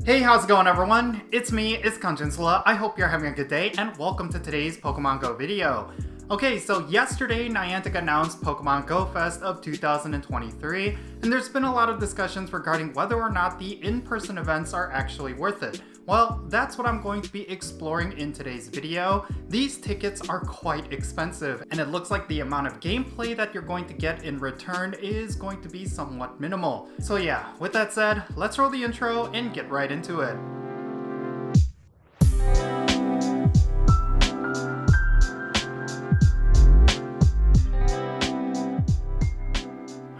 Hey, how's it going everyone? It's me, it's Jinsula. I hope you're having a good day and welcome to today's Pokemon Go video. Okay, so yesterday Niantic announced Pokemon GO Fest of 2023, and there's been a lot of discussions regarding whether or not the in-person events are actually worth it. Well, that's what I'm going to be exploring in today's video. These tickets are quite expensive, and it looks like the amount of gameplay that you're going to get in return is going to be somewhat minimal. So yeah, with that said, let's roll the intro and get right into it.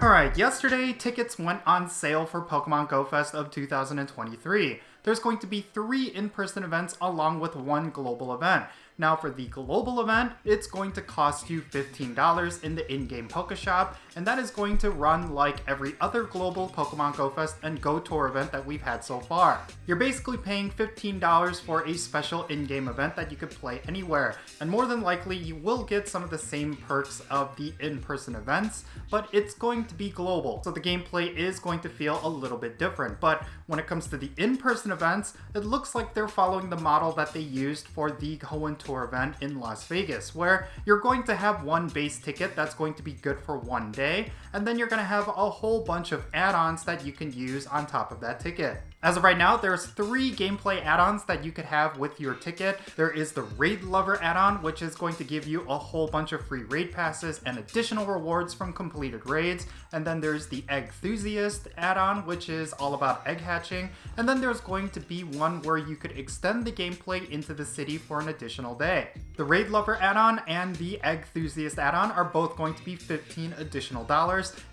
Alright, yesterday tickets went on sale for Pokemon GO Fest of 2023. There's going to be 3 in-person events along with 1 global event. Now for the global event, it's going to cost you $15 in the in-game Pokeshop, and that is going to run like every other global Pokemon GO Fest and Go Tour event that we've had so far. You're basically paying $15 for a special in-game event that you could play anywhere, and more than likely you will get some of the same perks of the in-person events, but it's going to be global, so the gameplay is going to feel a little bit different. But when it comes to the in-person events, it looks like they're following the model that they used for the Go Tour event in Las Vegas, where you're going to have one base ticket that's going to be good for one day, and then you're going to have a whole bunch of add-ons that you can use on top of that ticket. As of right now, there's 3 gameplay add-ons that you could have with your ticket. There is the Raid Lover add-on, which is going to give you a whole bunch of free raid passes and additional rewards from completed raids. And then there's the Egg Enthusiast add-on, which is all about egg hatching. And then there's going to be one where you could extend the gameplay into the city for an additional day. The Raid Lover add-on and the Egg Enthusiast add-on are both going to be $15 additional,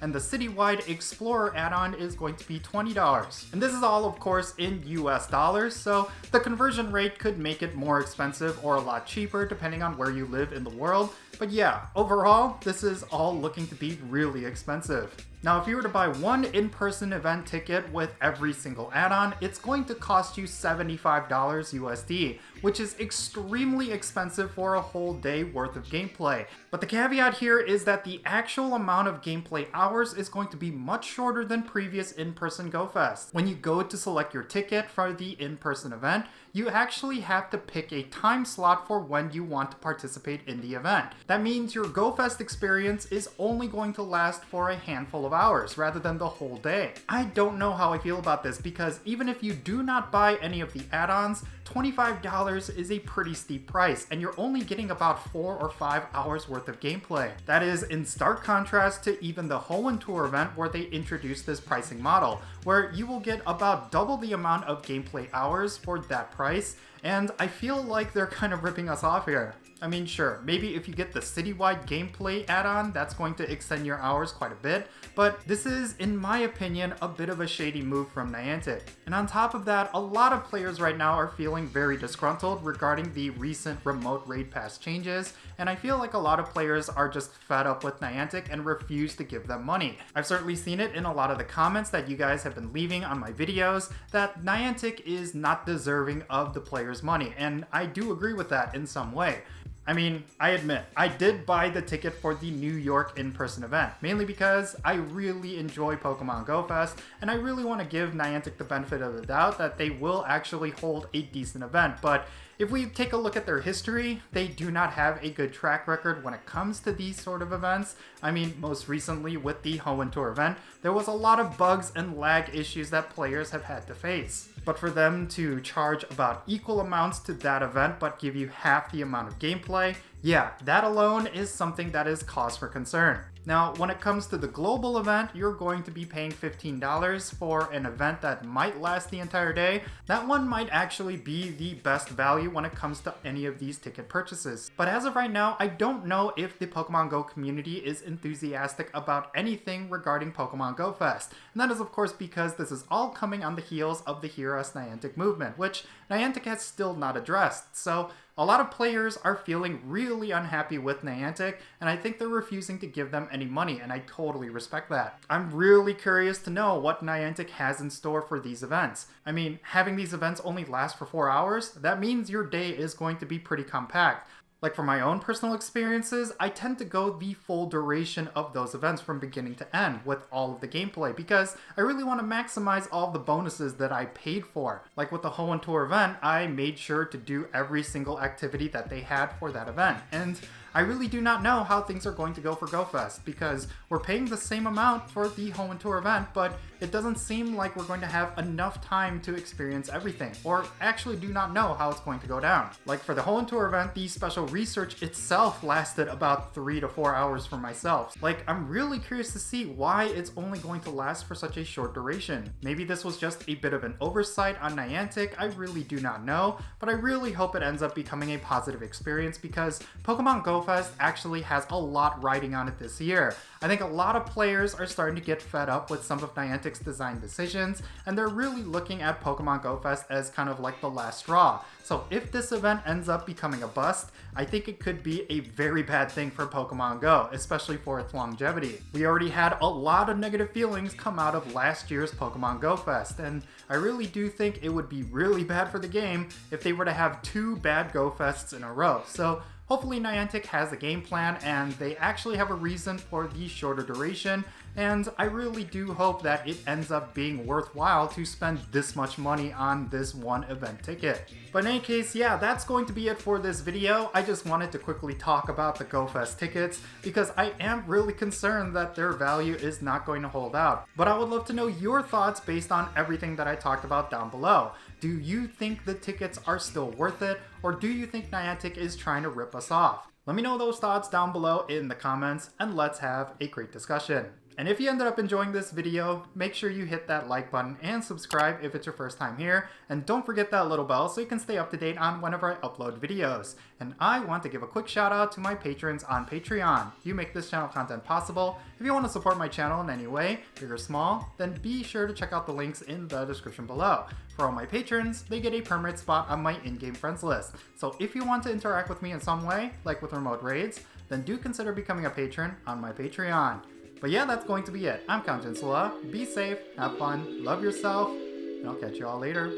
and the Citywide Explorer add-on is going to be $20. And this is all, of course, in US dollars, so the conversion rate could make it more expensive or a lot cheaper depending on where you live in the world. But yeah, overall, this is all looking to be really expensive. Now, if you were to buy one in-person event ticket with every single add-on, it's going to cost you $75 USD, which is extremely expensive for a whole day worth of gameplay. But the caveat here is that the actual amount of gameplay hours is going to be much shorter than previous in-person Go Fest. When you go to select your ticket for the in-person event, you actually have to pick a time slot for when you want to participate in the event. That means your Go Fest experience is only going to last for a handful of hours rather than the whole day. I don't know how I feel about this, because even if you do not buy any of the add-ons, $25 is a pretty steep price, and you're only getting about 4 or 5 hours worth of gameplay. That is in stark contrast to even the Go Tour event, where they introduced this pricing model, where you will get about double the amount of gameplay hours for that price, and I feel like they're kind of ripping us off here. I mean, sure, maybe if you get the Citywide Gameplay add-on, that's going to extend your hours quite a bit, but this is, in my opinion, a bit of a shady move from Niantic. And on top of that, a lot of players right now are feeling very disgruntled regarding the recent remote raid pass changes, and I feel like a lot of players are just fed up with Niantic and refuse to give them money. I've certainly seen it in a lot of the comments that you guys have been leaving on my videos that Niantic is not deserving of the players' money, and I do agree with that in some way. I mean, I admit, I did buy the ticket for the New York in-person event, mainly because I really enjoy Pokemon GO Fest, and I really want to give Niantic the benefit of the doubt that they will actually hold a decent event. But if we take a look at their history, they do not have a good track record when it comes to these sort of events. I mean, most recently with the Go Tour event, there was a lot of bugs and lag issues that players have had to face. But for them to charge about equal amounts to that event but give you half the amount of gameplay, yeah, that alone is something that is cause for concern. Now, when it comes to the global event, you're going to be paying $15 for an event that might last the entire day. That one might actually be the best value when it comes to any of these ticket purchases. But as of right now, I don't know if the Pokemon Go community is enthusiastic about anything regarding Pokemon GO Fest. And that is of course because this is all coming on the heels of the Hear Us Niantic movement, which Niantic has still not addressed. So a lot of players are feeling really unhappy with Niantic, and I think they're refusing to give them any money, and I totally respect that. I'm really curious to know what Niantic has in store for these events. I mean, having these events only last for 4 hours, that means your day is going to be pretty compact. Like for my own personal experiences, I tend to go the full duration of those events from beginning to end with all of the gameplay because I really want to maximize all the bonuses that I paid for. Like with the Hoenn Tour event, I made sure to do every single activity that they had for that event. And I really do not know how things are going to go for Go Fest because we're paying the same amount for the Hoenn Tour event, but it doesn't seem like we're going to have enough time to experience everything, or actually do not know how it's going to go down. Like for the Hoenn Tour event, the special research itself lasted about 3 to 4 hours for myself. Like, I'm really curious to see why it's only going to last for such a short duration. Maybe this was just a bit of an oversight on Niantic, I really do not know, but I really hope it ends up becoming a positive experience because Pokemon Go Fest actually has a lot riding on it this year. I think a lot of players are starting to get fed up with some of Niantic's design decisions, and they're really looking at Pokemon Go Fest as kind of like the last straw. So if this event ends up becoming a bust, I think it could be a very bad thing for Pokemon Go, especially for its longevity. We already had a lot of negative feelings come out of last year's Pokemon Go Fest, and I really do think it would be really bad for the game if they were to have 2 bad Go Fests in a row. So hopefully Niantic has a game plan and they actually have a reason for the shorter duration, and I really do hope that it ends up being worthwhile to spend this much money on this one event ticket. But in any case, yeah, that's going to be it for this video. I just wanted to quickly talk about the Go Fest tickets because I am really concerned that their value is not going to hold out. But I would love to know your thoughts based on everything that I talked about down below. Do you think the tickets are still worth it, or do you think Niantic is trying to rip us off? Let me know those thoughts down below in the comments, and let's have a great discussion. And if you ended up enjoying this video, make sure you hit that like button and subscribe if it's your first time here, and don't forget that little bell so you can stay up to date on whenever I upload videos. And I want to give a quick shout out to my patrons on Patreon. You make this channel content possible. If you want to support my channel in any way, big or small, then be sure to check out the links in the description below. For all my patrons, they get a permanent spot on my in-game friends list. So if you want to interact with me in some way, like with remote raids, then do consider becoming a patron on my Patreon. But yeah, that's going to be it. I'm Jinsula. Be safe, have fun, love yourself, and I'll catch you all later.